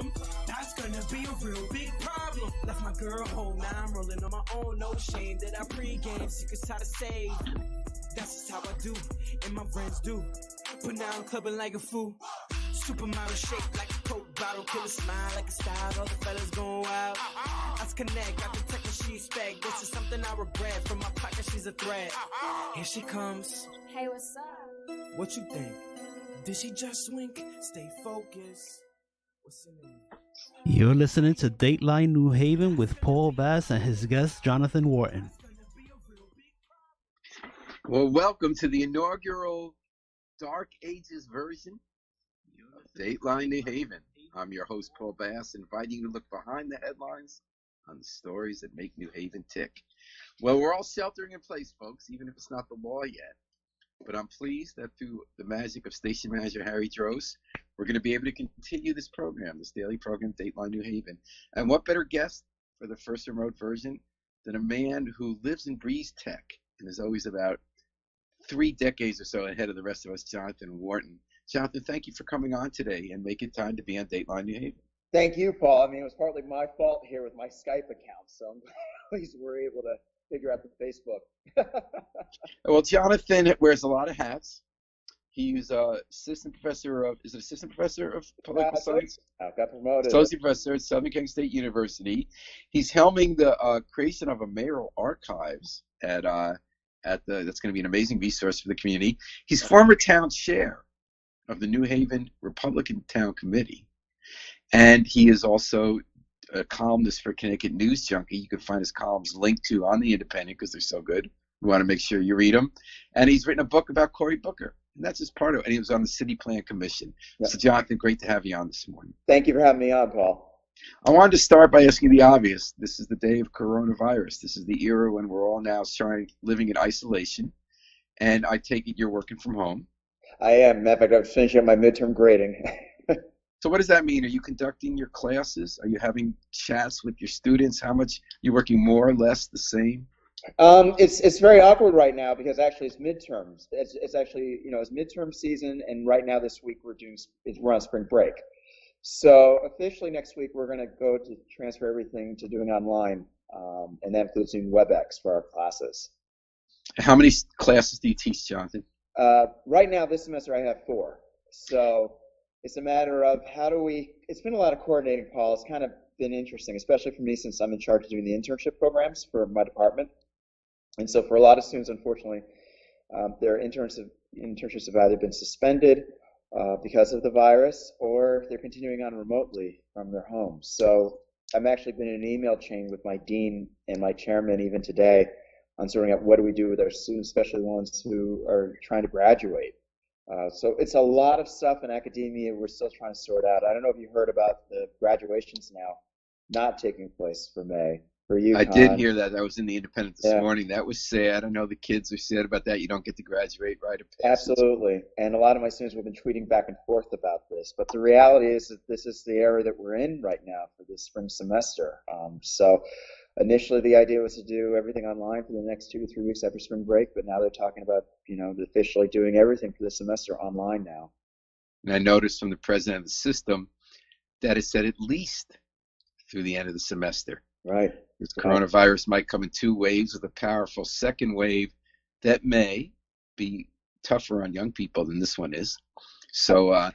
problem. That's gonna be a real big problem. Left my girl home, now I'm rolling on my own. No shame that I pre-game, secrets how to save. That's just how I do, and my friends do. But now I'm clubbing like a fool. Supermodel shaped like a Coke bottle. Killer smile like a style, all the fellas going wild. Let's connect, got the tech that she expect. This is something I regret. From my pocket, she's a threat. Here she comes. Hey, what's up? What you think? Did she just wink? Stay focused. What's your name? You're listening to Dateline New Haven with Paul Bass and his guest, Jonathan Wharton. Well, welcome to the inaugural Dark Ages version of Dateline New Haven. I'm your host, Paul Bass, inviting you to look behind the headlines on the stories that make New Haven tick. Well, we're all sheltering in place, folks, even if it's not the law yet. But I'm pleased that through the magic of station manager Harry Droz, we're going to be able to continue this program, this daily program, Dateline New Haven. And what better guest for the first remote version than a man who lives and breathes tech and is always about 3 decades or so ahead of the rest of us, Jonathan Wharton. Jonathan, thank you for coming on today and making time to be on Dateline New Haven. Thank you, Paul. I mean, it was partly my fault here with my Skype account, so I'm pleased we're able to figure out the Facebook. Well, Jonathan wears a lot of hats. He's assistant professor of political science? I got promoted. Associate professor at Southern King State University. He's helming the creation of a mayoral archives that's going to be an amazing resource for the community. He's former town chair of the New Haven Republican Town Committee. And he is also a columnist for Connecticut News Junkie. You can find his columns linked to on the Independent because they're so good. We want to make sure you read them. And he's written a book about Cory Booker. And that's just part of it. And he was on the City Plan Commission. Yep. So, Jonathan, great to have you on this morning. Thank you for having me on, Paul. I wanted to start by asking the obvious. This is the day of coronavirus. This is the era when we're all now living in isolation. And I take it you're working from home. I am. Matter of fact, I was finishing up my midterm grading. So what does that mean? Are you conducting your classes? Are you having chats with your students? How much are you working, more or less the same? It's very awkward right now because actually it's midterms. It's actually, it's midterm season, and right now this week we're on spring break. So officially next week we're going to go to transfer everything to doing online, and that includes doing WebEx for our classes. How many classes do you teach, Jonathan? Right now this semester I have 4. So it's a matter of it's been a lot of coordinating, Paul. It's kind of been interesting, especially for me since I'm in charge of doing the internship programs for my department. And so for a lot of students, unfortunately, their internships have either been suspended because of the virus, or they're continuing on remotely from their homes. So I've actually been in an email chain with my dean and my chairman even today on sorting out what do we do with our students, especially the ones who are trying to graduate. So it's a lot of stuff in academia we're still trying to sort out. I don't know if you heard about the graduations now not taking place for May. For you, I did hear that. I was in the Independent this morning. That was sad. I know the kids are sad about that. You don't get to graduate right of passage. Absolutely. And a lot of my students have been tweeting back and forth about this. But the reality is that this is the era that we're in right now for this spring semester. So initially the idea was to do everything online for the next 2 to 3 weeks after spring break, but now they're talking about, officially doing everything for the semester online now. And I noticed from the president of the system that it said at least through the end of the semester. Right. This coronavirus might come in 2 waves with a powerful second wave that may be tougher on young people than this one is. So,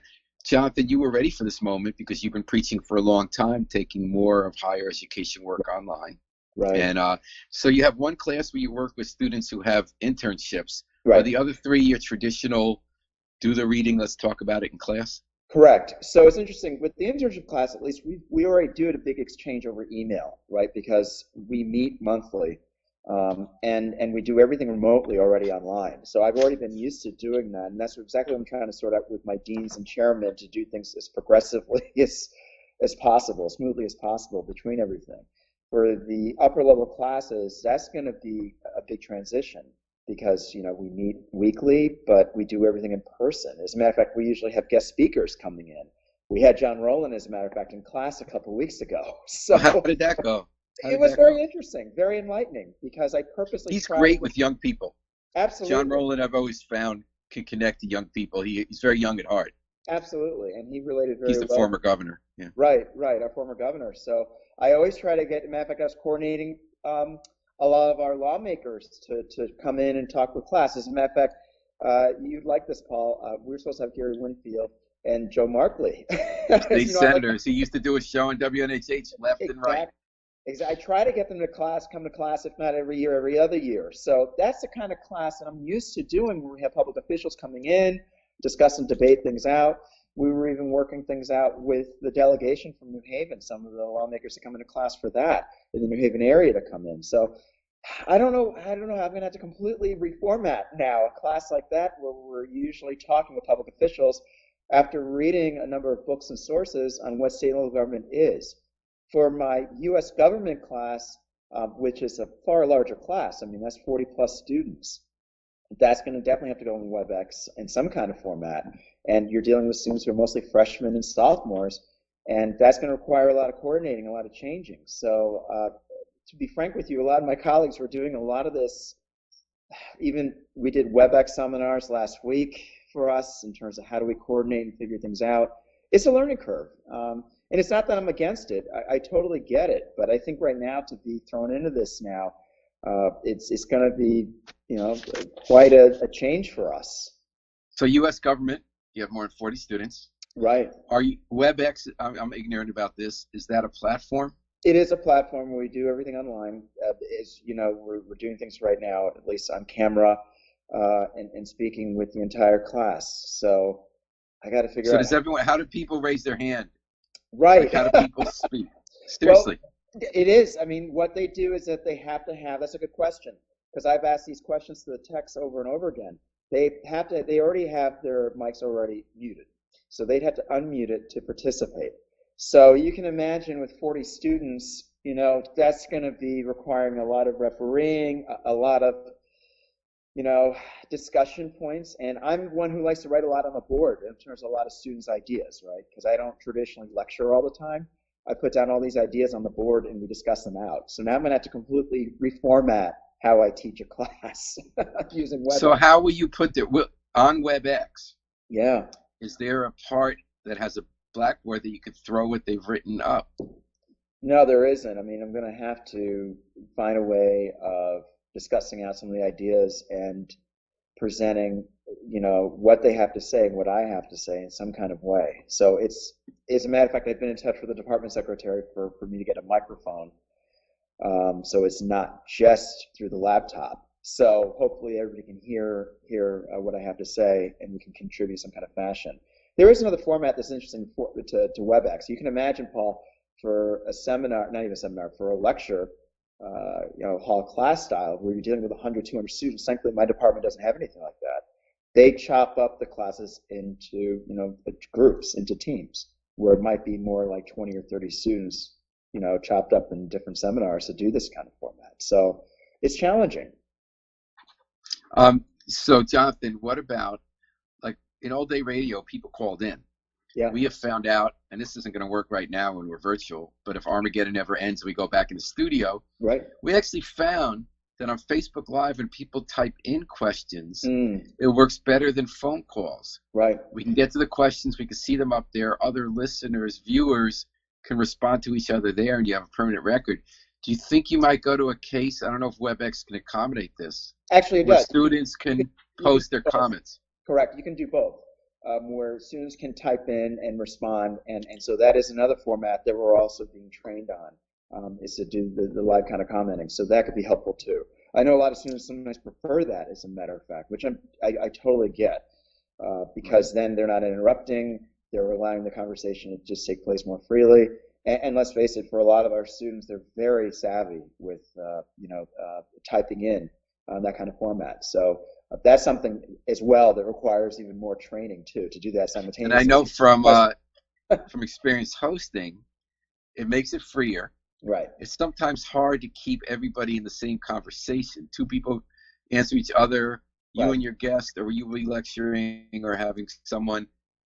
Jonathan, you were ready for this moment because you've been preaching for a long time, taking more of higher education work online. Right. And so you have one class where you work with students who have internships. Right. Are the other 3 your traditional do the reading, let's talk about it in class? Correct. So it's interesting. With the internship class, at least, we already do a big exchange over email, right? Because we meet monthly, and we do everything remotely already online. So I've already been used to doing that, and that's exactly what I'm trying to sort out with my deans and chairmen, to do things as progressively as possible, as smoothly as possible between everything. For the upper level classes, that's going to be a big transition, because we meet weekly, but we do everything in person. As a matter of fact, we usually have guest speakers coming in. We had John Rowland, as a matter of fact, in class a couple of weeks ago. So how did that go? It was very interesting, very enlightening, because I purposely He's great with young people. Absolutely. John Rowland, I've always found, can connect to young people. He's very young at heart. Absolutely, and he related very He's the well. former governor. Yeah. Right, our former governor. So I always try to get, matter of fact, I was coordinating a lot of our lawmakers to come in and talk with class. As a matter of fact, you'd like this, Paul. We were supposed to have Gary Winfield and Joe Markley. State senators. He used to do a show on WNHH left and right. Exactly. I try to get them to come to class, if not every year, every other year. So that's the kind of class that I'm used to doing, where we have public officials coming in, discuss and debate things out. We were even working things out with the delegation from New Haven, some of the lawmakers that come into class for that in the New Haven area to come in. So I don't know how I'm going to have to completely reformat now a class like that, where we're usually talking with public officials after reading a number of books and sources on what state and local government is. For my U.S. government class, which is a far larger class, I mean, that's 40 plus students, that's going to definitely have to go in WebEx in some kind of format. And you're dealing with students who are mostly freshmen and sophomores, and that's going to require a lot of coordinating, a lot of changing. So to be frank with you, a lot of my colleagues were doing a lot of this. Even we did WebEx seminars last week for us in terms of how do we coordinate and figure things out. It's a learning curve. And it's not that I'm against it. I totally get it. But I think right now, to be thrown into this now, it's going to be, quite a change for us. So U.S. government, you have more than 40 students. Right. Are you WebEx? I'm ignorant about this. Is that a platform? It is a platform where we do everything online. We're doing things right now, at least on camera, and speaking with the entire class. So I got to figure out. So does everyone? How do people raise their hand? Right. Like, how do people speak? Seriously. Well, it is. I mean, what they do is that they have to have. That's a good question, because I've asked these questions to the techs over and over again. They already have their mics already muted, so they'd have to unmute it to participate. So you can imagine with 40 students, that's going to be requiring a lot of refereeing, a lot of, discussion points. And I'm one who likes to write a lot on the board in terms of a lot of students' ideas, right? Because I don't traditionally lecture all the time. I put down all these ideas on the board and we discuss them out. So now I'm going to have to completely reformat how I teach a class using WebEx. So how will you put on WebEx? Yeah. Is there a part that has a blackboard that you could throw what they've written up? No, there isn't. I mean, I'm going to have to find a way of discussing out some of the ideas and presenting, what they have to say and what I have to say in some kind of way. So as a matter of fact, I've been in touch with the department secretary for me to get a microphone. So it's not just through the laptop. So hopefully everybody can hear what I have to say and we can contribute some kind of fashion. There is another format that's interesting to WebEx. You can imagine, Paul, for a seminar, not even a seminar, for a lecture, hall class style, where you're dealing with 100, 200 students. Thankfully, my department doesn't have anything like that. They chop up the classes into, groups, into teams, where it might be more like 20 or 30 students, chopped up in different seminars to do this kind of format. So it's challenging. So Jonathan, what about, like, in all day radio, people called in. Yeah. We have found out, and this isn't going to work right now when we're virtual, but if Armageddon ever ends and we go back in the studio, right, we actually found that on Facebook Live, when people type in questions, it works better than phone calls. Right. We can get to the questions, we can see them up there. Other listeners, viewers can respond to each other there, and you have a permanent record. Do you think you might go to a case? I don't know if WebEx can accommodate this. Actually, it where does. Students can post their comments. Correct. You can do both. Where students can type in and respond, and so that is another format that we're also being trained on, is to do the live kind of commenting. So that could be helpful too. I know a lot of students sometimes prefer that, as a matter of fact, which I totally get, because then they're not interrupting, they're allowing the conversation to just take place more freely. And let's face it, for a lot of our students, they're very savvy with typing in that kind of format. So that's something as well that requires even more training too, to do that simultaneously. And I know from experience hosting, it makes it freer. Right. It's sometimes hard to keep everybody in the same conversation. Two people answer each other, you and your guest, or you will be lecturing or having someone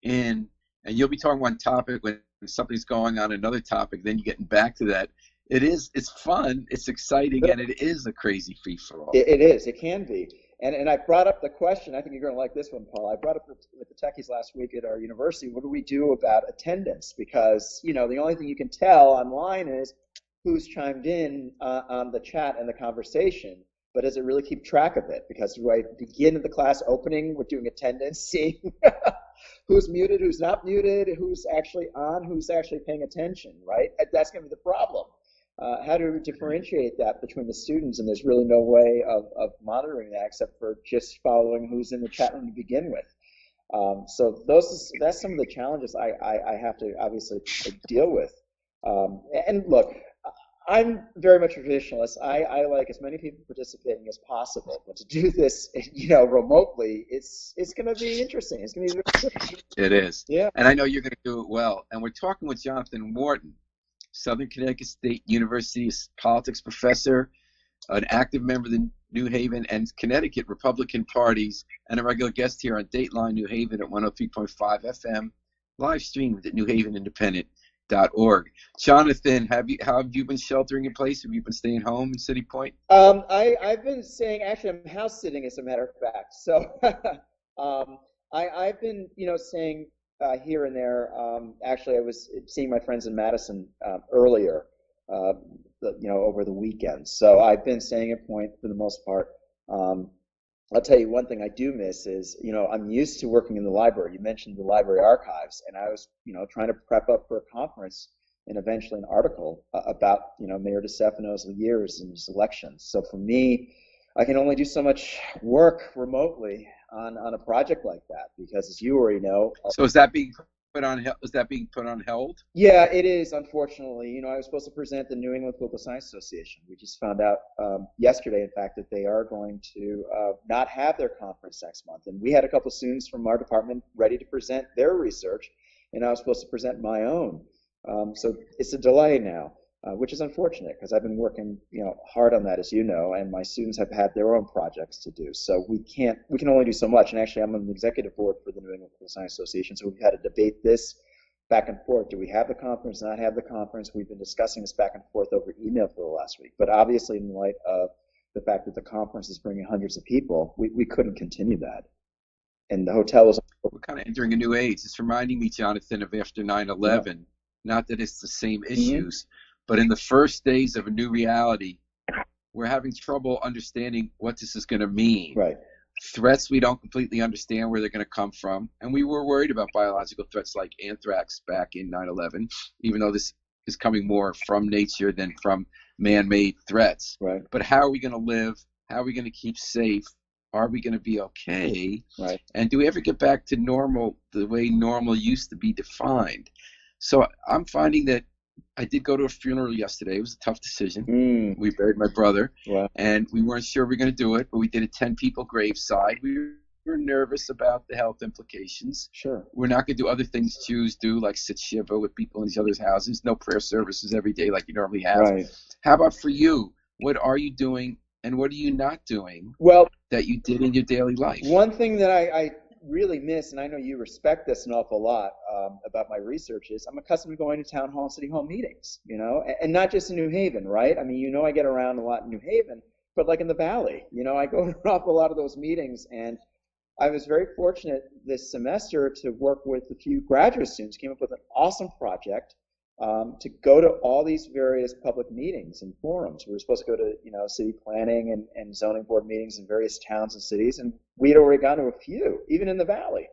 in, and you'll be talking one topic when something's going on another topic, then you're getting back to that. It's fun, it's exciting, and it is a crazy free-for-all. It is. It can be. And I brought up the question, I think you're going to like this one, Paul. I brought up with the techies last week at our university, what do we do about attendance? Because, the only thing you can tell online is who's chimed in on the chat and the conversation, but does it really keep track of it? Because do I begin at the class opening with doing attendance, seeing who's muted, who's not muted, who's actually on, who's actually paying attention, right? That's going to be the problem. How do we differentiate that between the students? And there's really no way of monitoring that except for just following who's in the chat room to begin with. So that's some of the challenges I have to obviously deal with. And look, I'm very much a traditionalist. I like as many people participating as possible, but to do this, remotely, it's going to be interesting. It's going to be very interesting. It is. Yeah. And I know you're going to do it well. And we're talking with Jonathan Wharton, Southern Connecticut State University's politics professor, an active member of the New Haven and Connecticut Republican parties, and a regular guest here on Dateline New Haven at 103.5 FM, live streamed at newhavenindependent.org. Jonathan, how have you been sheltering in place? Have you been staying home in City Point? I've been saying, actually, I'm house sitting, as a matter of fact. So I've been, saying here and there. Actually, I was seeing my friends in Madison earlier, over the weekend. So I've been staying at Point for the most part. I'll tell you one thing I do miss is, I'm used to working in the library. You mentioned the library archives, and I was, trying to prep up for a conference and eventually an article about, Mayor DeStefano's years and his elections. So for me, I can only do so much work remotely on a project like that because, as you already know. So is that being put on? Is that being put on hold? Yeah, it is. Unfortunately, I was supposed to present the New England Political Science Association. We just found out yesterday, in fact, that they are going to not have their conference next month. And we had a couple of students from our department ready to present their research, and I was supposed to present my own. So it's a delay now. Which is unfortunate because I've been working, hard on that, as you know, and my students have had their own projects to do. So we can only do so much. And actually, I'm on the executive board for the New England Political Science Association, so we've had to debate this back and forth. Do we have the conference? Not have the conference? We've been discussing this back and forth over email for the last week. But obviously, in light of the fact that the conference is bringing hundreds of people, we couldn't continue that. And the hotel was. We're kind of entering a new age. It's reminding me, Jonathan, of after 9/11. Yeah. Not that it's the same issues. Mm-hmm. But in the first days of a new reality, we're having trouble understanding what this is going to mean. Right. Threats we don't completely understand where they're going to come from. And we were worried about biological threats like anthrax back in 9/11, even though this is coming more from nature than from man-made threats. Right. But how are we going to live? How are we going to keep safe? Are we going to be okay? Right. And do we ever get back to normal, the way normal used to be defined? So I'm finding that I did go to a funeral yesterday. It was a tough decision. We buried my brother, and we weren't sure we were going to do it, but we did a 10-people graveside. We were nervous about the health implications. Sure. We're not going to do other things Jews do, like sit shiva with people in each other's houses. No prayer services every day like you normally have. Right. How about for you? What are you doing, and what are you not doing that you did in your daily life? One thing that I really miss, and I know you respect this an awful lot about my research, is I'm accustomed to going to town hall and city hall meetings, and not just in New Haven, right? I mean, I get around a lot in New Haven, but like in the Valley, I go to an awful lot of those meetings, and I was very fortunate this semester to work with a few graduate students, came up with an awesome project to go to all these various public meetings and forums. We were supposed to go to, city planning and zoning board meetings in various towns and cities, and we had already gone to a few, even in the Valley.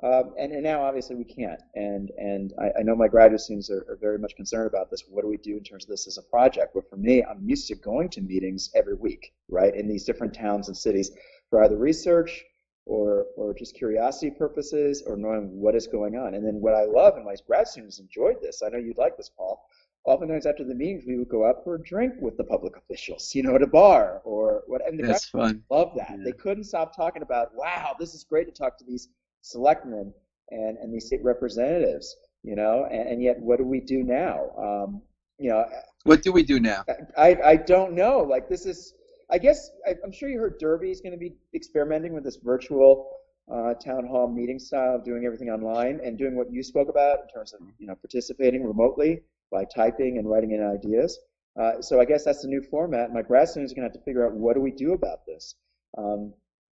And now, obviously, we can't. And I know my graduate students are very much concerned about this. What do we do in terms of this as a project? But for me, I'm used to going to meetings every week, right, in these different towns and cities for either research or just curiosity purposes or knowing what is going on. And then what I love, and my grad students enjoyed this, I know you'd like this, Paul, oftentimes after the meetings, we would go out for a drink with the public officials, at a bar or what. And that's fun. Love that. Yeah. They couldn't stop talking about, wow, this is great to talk to these selectmen and these state representatives, and yet what do we do now? What do we do now? I don't know. Like, this is, I guess, I'm sure you heard Derby is going to be experimenting with this virtual town hall meeting style of doing everything online and doing what you spoke about in terms of, participating remotely by typing and writing in ideas. So I guess that's the new format. My grad students are going to have to figure out, what do we do about this?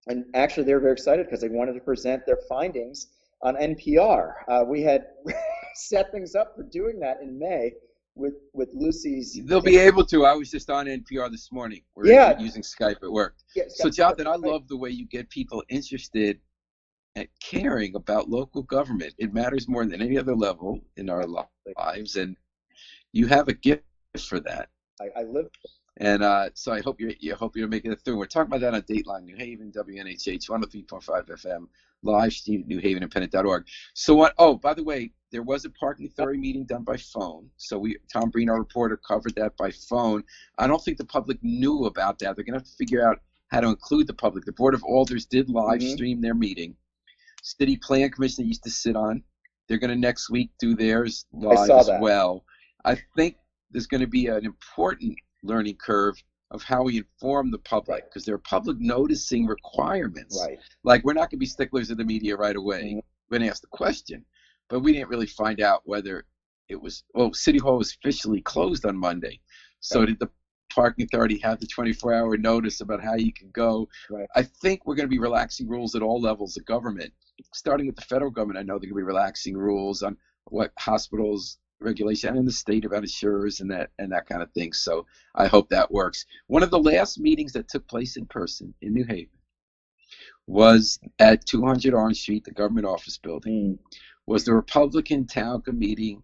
And actually, they were very excited because they wanted to present their findings on NPR. We had set things up for doing that in May with Lucy's. They'll be able to. I was just on NPR this morning. We're using Skype at work. Yeah, so, Jonathan, I love the way you get people interested and caring about local government. It matters more than any other level in our lives, and you have a gift for that. I live. And so I hope you're making it through. We're talking about that on Dateline New Haven, WNHH 103.5 FM, live stream at newhavenindependent.org. So what? Oh, by the way, there was a parking authority meeting done by phone. So Tom Breen, our reporter, covered that by phone. I don't think the public knew about that. They're going to have to figure out how to include the public. The Board of Alders did live stream their meeting. City Plan Commission used to sit on. They're going to next week do theirs live as well. I think there's going to be an important learning curve of how we inform the public, because there are public noticing requirements. Right. Like, we're not going to be sticklers of the media right away. We're going to ask the question, but we didn't really find out whether it was, City Hall was officially closed on Monday. So did the parking authority have the 24-hour notice about how you can go? Right. I think we're going to be relaxing rules at all levels of government, starting with the federal government. I know they're going to be relaxing rules on what hospitals regulation, and in the state about insurers and that kind of thing. So I hope that works. One of the last meetings that took place in person in New Haven was at 200 Orange Street, the government office building. Was the Republican town committee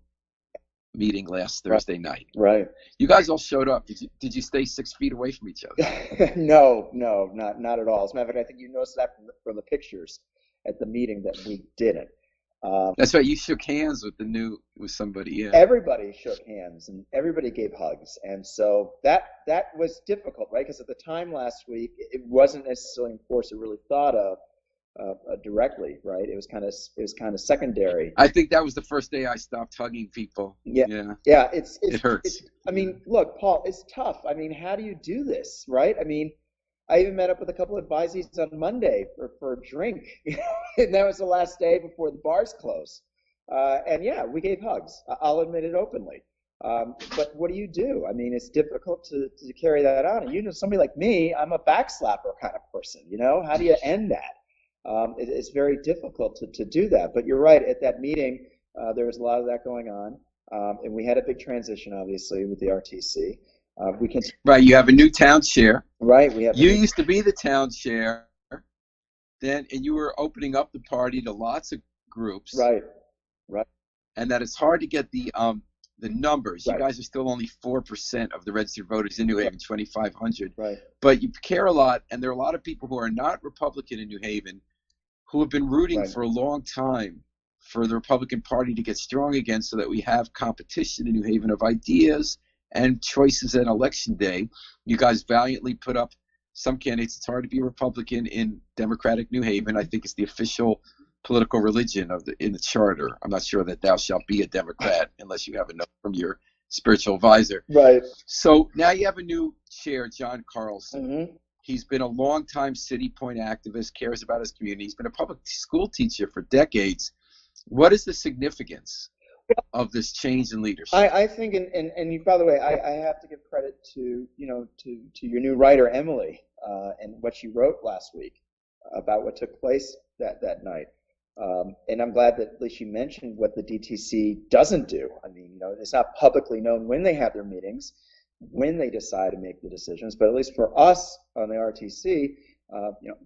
meeting last Thursday night. Right. You guys all showed up. Did you stay 6 feet away from each other? No, not at all. As a matter of fact, I think you noticed that from the pictures at the meeting that we didn't. That's right. You shook hands with somebody. Yeah. Everybody shook hands and everybody gave hugs, and so that was difficult, right? Because at the time last week, it wasn't necessarily in force it really thought of directly, right? It was kind of secondary. I think that was the first day I stopped hugging people. Yeah. It hurts. I mean, look, Paul, it's tough. I mean, how do you do this, right? I mean, I even met up with a couple of advisees on Monday for a drink, and that was the last day before the bars closed. And yeah, we gave hugs. I'll admit it openly. But what do you do? I mean, it's difficult to carry that on. And you know, somebody like me, I'm a backslapper kind of person. You know, how do you end that? It's very difficult to do that. But you're right. At that meeting, there was a lot of that going on, and we had a big transition, obviously, with the RTC. Right, you have a new town chair. Right, You used to be the town chair, and you were opening up the party to lots of groups. Right. And that it's hard to get the numbers. Right. You guys are still only 4% of the registered voters in New Haven, 2,500. Right. But you care a lot, and there are a lot of people who are not Republican in New Haven who have been rooting for a long time for the Republican Party to get strong again, so that we have competition in New Haven of ideas and choices at election day. You guys valiantly put up some candidates. It's hard to be a Republican in Democratic New Haven. I think it's the official political religion in the charter. I'm not sure that thou shalt be a Democrat unless you have a note from your spiritual advisor. Right. So now you have a new chair, John Carlson. Mm-hmm. He's been a longtime City Point activist, cares about his community. He's been a public school teacher for decades. What is the significance of this change in leadership? I think, and you, by the way, I have to give credit to your new writer, Emily, and what she wrote last week about what took place that night. And I'm glad that at least she mentioned what the DTC doesn't do. I mean, it's not publicly known when they have their meetings, when they decide to make the decisions, but at least for us on the RTC,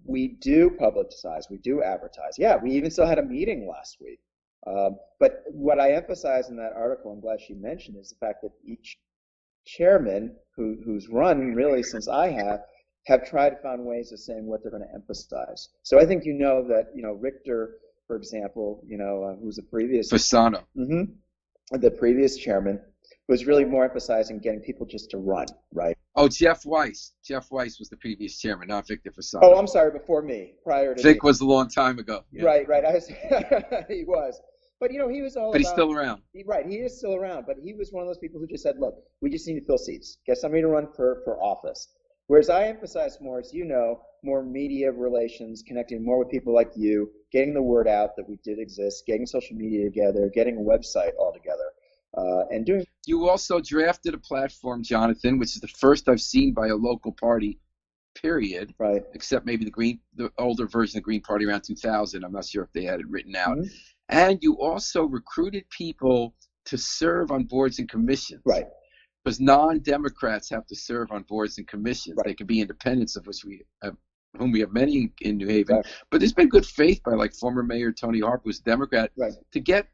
we do publicize, we do advertise. Yeah, we even still had a meeting last week. But what I emphasize in that article, I'm glad she mentioned, is the fact that each chairman who's run really since I have tried to find ways of saying what they're going to emphasize. So I think that Richter, for example, who's the previous Fasano. Mm-hmm, the previous chairman, was really more emphasizing getting people just to run, right? Oh, Jeff Weiss. Jeff Weiss was the previous chairman, not Victor Fasano. Oh, I'm sorry, before me, prior to Vic me. was a long time ago. Yeah. Right. He was. But, he was all But he's still around. Right, he is still around. But he was one of those people who just said, look, we just need to fill seats. Get somebody to run for office. Whereas I emphasize more, as you know, more media relations, connecting more with people like you, getting the word out that we did exist, getting social media together, getting a website all together, and doing... You also drafted a platform, Jonathan, which is the first I've seen by a local party period. Right. Except maybe the older version of the Green Party around 2000. I'm not sure if they had it written out. Mm-hmm. And you also recruited people to serve on boards and commissions. Right. Because non-Democrats have to serve on boards and commissions. Right. They can be independents, of whom we have many in New Haven. Right. But there's been good faith by like former Mayor Tony Harp, who's a Democrat, Right. to get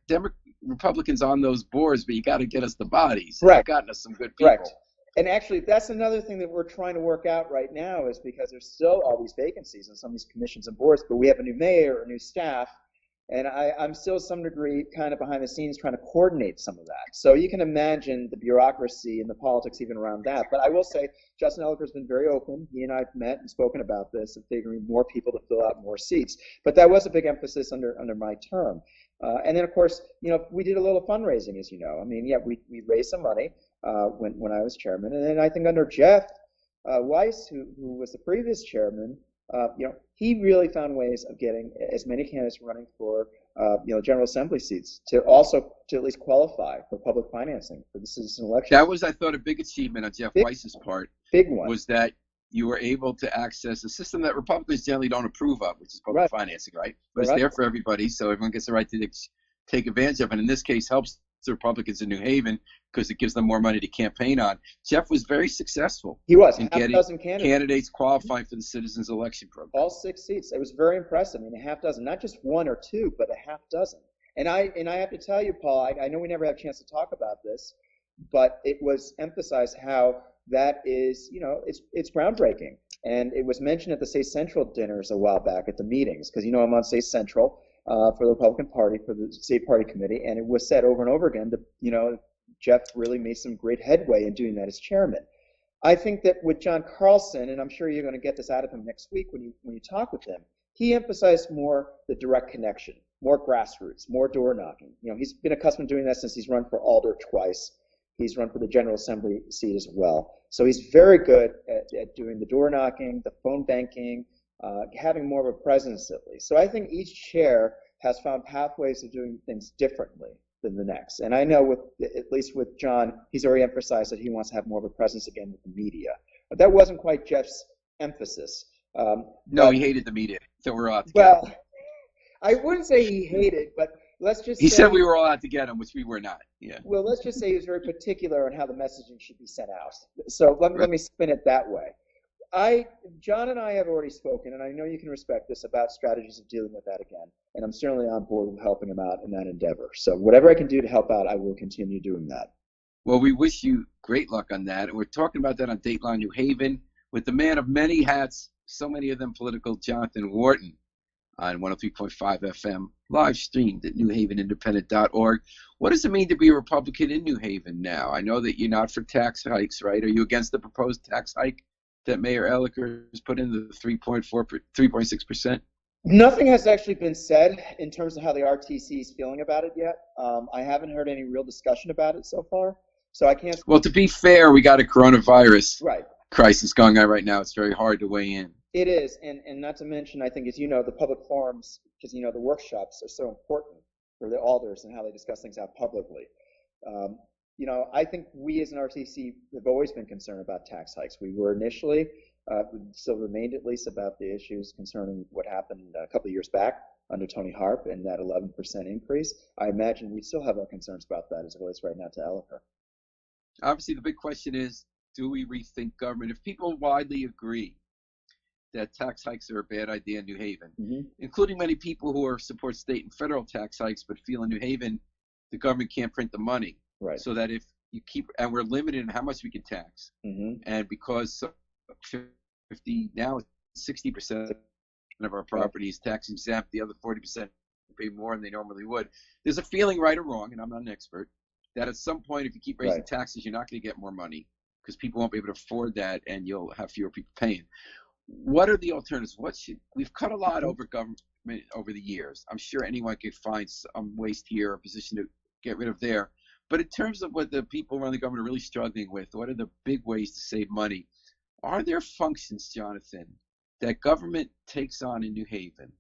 Republicans on those boards, but you got to get us the bodies. Right. You've gotten us some good people. Correct. And actually, that's another thing that we're trying to work out right now, is because there's still all these vacancies in some of these commissions and boards, but we have a new mayor, a new staff, and I'm still to some degree kind of behind the scenes trying to coordinate some of that. So you can imagine the bureaucracy and the politics even around that. But I will say, Justin Eliker's been very open. He and I have met and spoken about this and figuring more people to fill out more seats. But that was a big emphasis under my term. And then, of course, we did a little fundraising, as you know. I mean, yeah, we raised some money when I was chairman. And then I think under Jeff Weiss, who was the previous chairman, he really found ways of getting as many candidates running for, General Assembly seats to at least qualify for public financing for the citizen election. That was, I thought, a big achievement on Jeff Weiss's part. Big one. Was that you were able to access a system that Republicans generally don't approve of, which is public financing, right? But it's there for everybody, so everyone gets the right to take advantage of it. And in this case, helps the Republicans in New Haven because it gives them more money to campaign on. Jeff was very successful. He was. In getting candidates qualifying for the Citizens Election Program. All 6 seats. It was very impressive. I mean, a half dozen, not just 1 or 2, but a half dozen. And I have to tell you, Paul, I know we never have a chance to talk about this, but it was emphasized how that is, it's groundbreaking. And it was mentioned at the State Central dinners a while back at the meetings, because, I'm on State Central for the Republican Party, for the State Party Committee, and it was said over and over again that, Jeff really made some great headway in doing that as chairman. I think that with John Carlson, and I'm sure you're going to get this out of him next week when you talk with him, he emphasized more the direct connection, more grassroots, more door knocking. He's been accustomed to doing that since he's run for alder twice. He's run for the General Assembly seat as well. So he's very good at doing the door knocking, the phone banking, having more of a presence at least. So I think each chair has found pathways of doing things differently than the next. And I know at least with John, he's already emphasized that he wants to have more of a presence again with the media. But that wasn't quite Jeff's emphasis. No, he hated the media. So we're out. Well, I wouldn't say he hated, but let's just he say, said we were all out to get him, which we were not. Yeah. Well, let's just say he was very particular on how the messaging should be sent out. So let me spin it that way. John and I have already spoken, and I know you can respect this, about strategies of dealing with that again. And I'm certainly on board with helping him out in that endeavor. So whatever I can do to help out, I will continue doing that. Well, we wish you great luck on that. And we're talking about that on Dateline New Haven with the man of many hats, so many of them political, Jonathan Wharton, on 103.5 FM, live streamed at newhavenindependent.org. What does it mean to be a Republican in New Haven now? I know that you're not for tax hikes, right? Are you against the proposed tax hike that Mayor Eliker has put in, the 3.6%? Nothing has actually been said in terms of how the RTC is feeling about it yet. I haven't heard any real discussion about it so far, so I can't. Well, to be fair, we got a coronavirus right. crisis going on right now. It's very hard to weigh in. It is, and not to mention, I think, as you know, the public forums, because the workshops are so important for the alders and how they discuss things out publicly. I think we as an RTC have always been concerned about tax hikes. We were initially, we still remained at least, about the issues concerning what happened a couple of years back under Tony Harp and that 11% increase. I imagine we still have our concerns about that as it relates right now to Eliker. Obviously, the big question is, do we rethink government? If people widely agree that tax hikes are a bad idea in New Haven, including many people who support state and federal tax hikes, but feel in New Haven the government can't print the money. Right. So that if you keep, and we're limited in how much we can tax, and because 60% of our property is tax exempt, the other 40% pay more than they normally would. There's a feeling, right or wrong, and I'm not an expert, that at some point, if you keep raising taxes, you're not going to get more money because people won't be able to afford that, and you'll have fewer people paying. What are the alternatives? We've cut a lot over government over the years. I'm sure anyone could find some waste here, a position to get rid of there. But in terms of what the people around the government are really struggling with, what are the big ways to save money? Are there functions, Jonathan, that government takes on in New Haven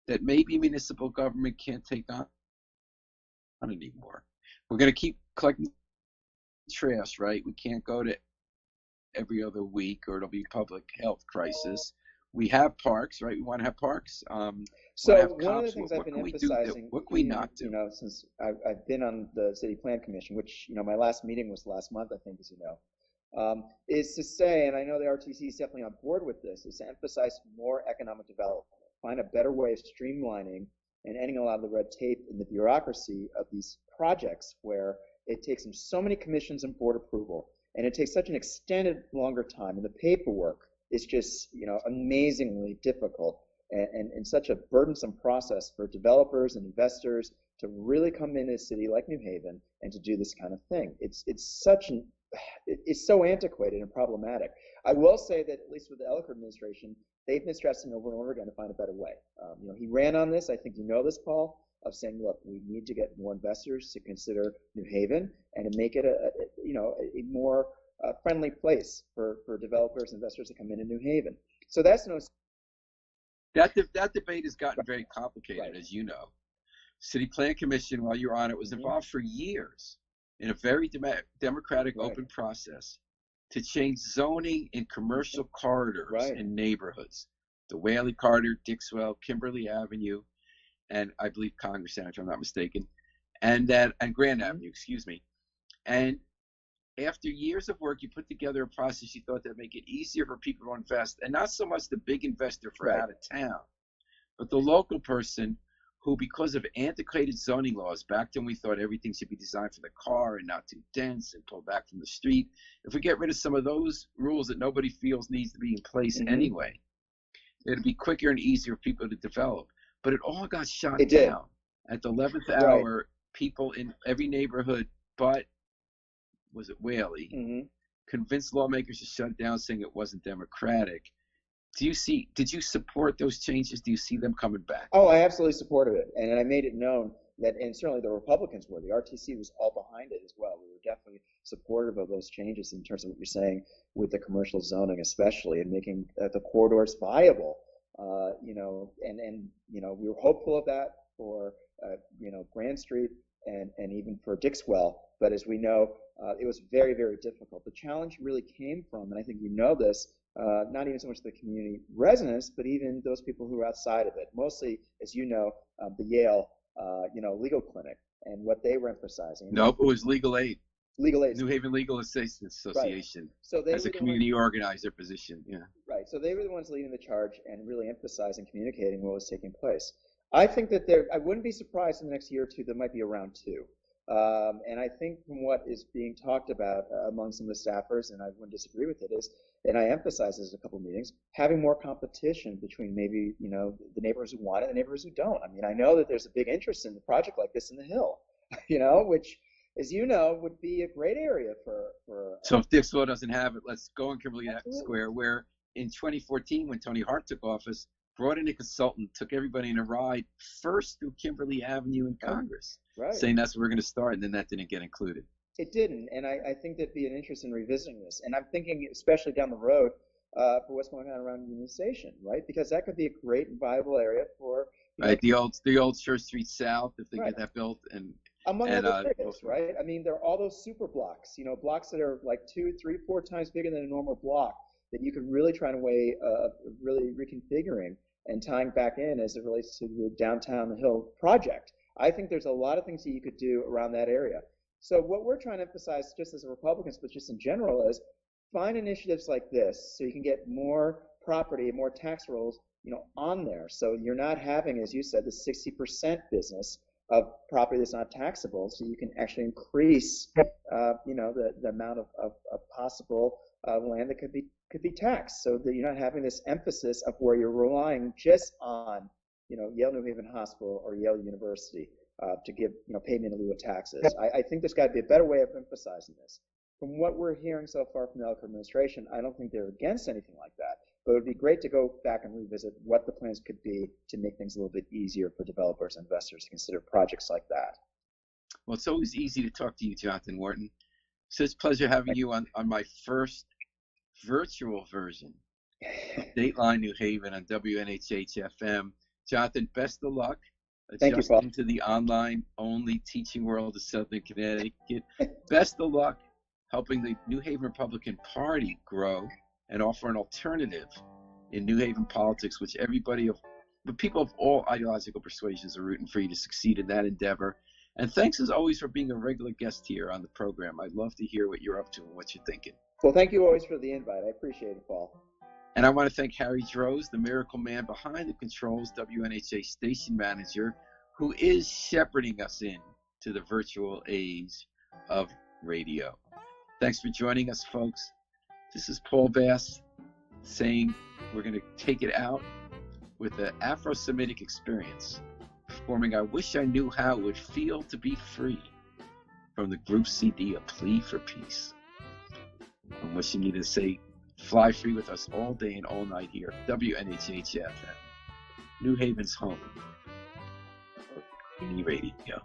that maybe municipal government can't take on anymore? We're going to keep collecting trash, right? We can't go to every other week, or it'll be public health crisis. We have parks, right? We want to have parks. So have one of the cops. things What I've been can we do? emphasizing, What can we not do? since I've been on the City Plan Commission, which, my last meeting was last month, I think, as you know, is to say, and I know the RTC is definitely on board with this, is to emphasize more economic development, find a better way of streamlining and ending a lot of the red tape and the bureaucracy of these projects where it takes them so many commissions and board approval, and it takes such an extended longer time, and the paperwork is just, amazingly difficult and such a burdensome process for developers and investors to really come into a city like New Haven and to do this kind of thing. It's so antiquated and problematic. I will say that at least with the Elliker administration, they've been stressing over and over again to find a better way. He ran on this. I think you know this, Paul, of saying, look, we need to get more investors to consider New Haven and to make it a more friendly place for developers and investors to come into New Haven. So that's no. That debate has gotten very complicated, Right. as you know. City Plan Commission, while you're on it, was involved for years in a very democratic, Right. open process to change zoning in commercial corridors Right. in neighborhoods. The Whaley Corridor, Dixwell, Kimberly Avenue, and I believe Congress Avenue, if I'm not mistaken, and Grand Avenue, excuse me. And after years of work, you put together a process you thought that'd make it easier for people to invest, and not so much the big investor for Right. out of town, but the local person who, because of antiquated zoning laws, back then we thought everything should be designed for the car and not too dense and pulled back from the street. If we get rid of some of those rules that nobody feels needs to be in place anyway, it'd be quicker and easier for people to develop. But it all got shot down. At the 11th hour, people in every neighborhood but, was it Whaley, convinced lawmakers to shut it down, saying it wasn't democratic. Did you support those changes? Do you see them coming back? Oh, I absolutely supported it. And I made it known that, and certainly the Republicans were, the RTC was all behind it as well. We were definitely supportive of those changes in terms of what you're saying with the commercial zoning, especially, and making the corridors viable. We were hopeful of that for, Grand Street and even for Dixwell. But as we know, it was very, very difficult. The challenge really came from, and I think you know this, not even so much the community residents, but even those people who are outside of it. Mostly, as you know, the Yale, legal clinic and what they were emphasizing. Nope, it was Legal Aid. Legal Aid. New Haven Legal Assistance Association. Right. So they as a community organizer position, Right. So they were the ones leading the charge and really emphasizing, communicating what was taking place. I think that I wouldn't be surprised in the next year or two there might be a round two. And I think from what is being talked about among some of the staffers, and I wouldn't disagree with it, is, and I emphasize this in a couple of meetings, having more competition between maybe, the neighborhoods who want it and the neighborhoods who don't. I mean, I know that there's a big interest in a project like this in the Hill, which, as you know, would be a great area for So if Dixwell doesn't have it, let's go in Kimberly Square, where in 2014, when Tony Hart took office, brought in a consultant, took everybody in a ride first through Kimberly Avenue in Congress, saying that's where we're going to start, and then that didn't get included. It didn't, and I think there'd be an interest in revisiting this. And I'm thinking, especially down the road, for what's going on around Union Station, right? Because that could be a great and viable area for the old Church Street South, if they get that built, and among other things, right? I mean, there are all those super blocks, blocks that are like 2, 3, 4 times bigger than a normal block that you could really try to way really reconfiguring and tying back in as it relates to the downtown Hill project. I think there's a lot of things that you could do around that area. So what we're trying to emphasize, just as Republicans, but just in general, is find initiatives like this so you can get more property, more tax rolls, on there. So you're not having, as you said, the 60% business of property that's not taxable. So you can actually increase, the amount of possible land that could be taxed, so that you're not having this emphasis of where you're relying just on, Yale New Haven Hospital or Yale University to give, payment in lieu of taxes. I think there's got to be a better way of emphasizing this. From what we're hearing so far from the Elliker administration, I don't think they're against anything like that. But it would be great to go back and revisit what the plans could be to make things a little bit easier for developers and investors to consider projects like that. Well, it's always easy to talk to you, Jonathan Wharton. So it's a pleasure having you on my first virtual version of Dateline New Haven on WNHH FM. Jonathan, best of luck. Thank you, Paul. Into the online-only teaching world of Southern Connecticut. Best of luck helping the New Haven Republican Party grow and offer an alternative in New Haven politics, which people of all ideological persuasions are rooting for you to succeed in that endeavor. And thanks as always for being a regular guest here on the program. I'd love to hear what you're up to and what you're thinking. Well, thank you always for the invite. I appreciate it, Paul. And I want to thank Harry Droz, the miracle man behind the controls, WNHA station manager, who is shepherding us in to the virtual age of radio. Thanks for joining us, folks. This is Paul Bass saying we're going to take it out with the Afro-Semitic Experience, performing I Wish I Knew How It Would Feel to Be Free from the group CD, A Plea for Peace. I'm wishing you to say fly free with us all day and all night here at WNHH FM, New Haven's home for community radio.